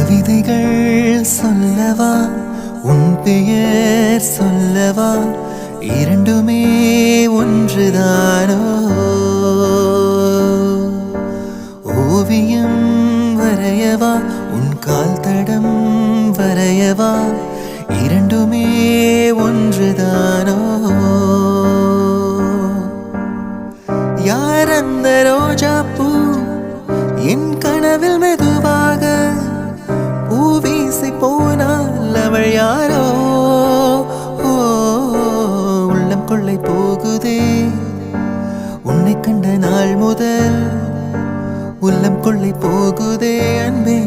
கவிதைகள் சொல்லவா உன் பெயர் சொல்லவா இரண்டுமே ஒன்றுதானோ ஓவியம் வரையவா உன் கால் தடம் வரையவா இரண்டுமே ஒன்றுதானோ யார் அந்த ரோஜா பூ என் கனவில் மெதுவாக பூவீசி போனால் அவள் யாரோ உள்ளம் கொள்ளை போகுதே உன்னை கண்ட நாள் முதல் உள்ளம் கொள்ளை போகுதே அன்பே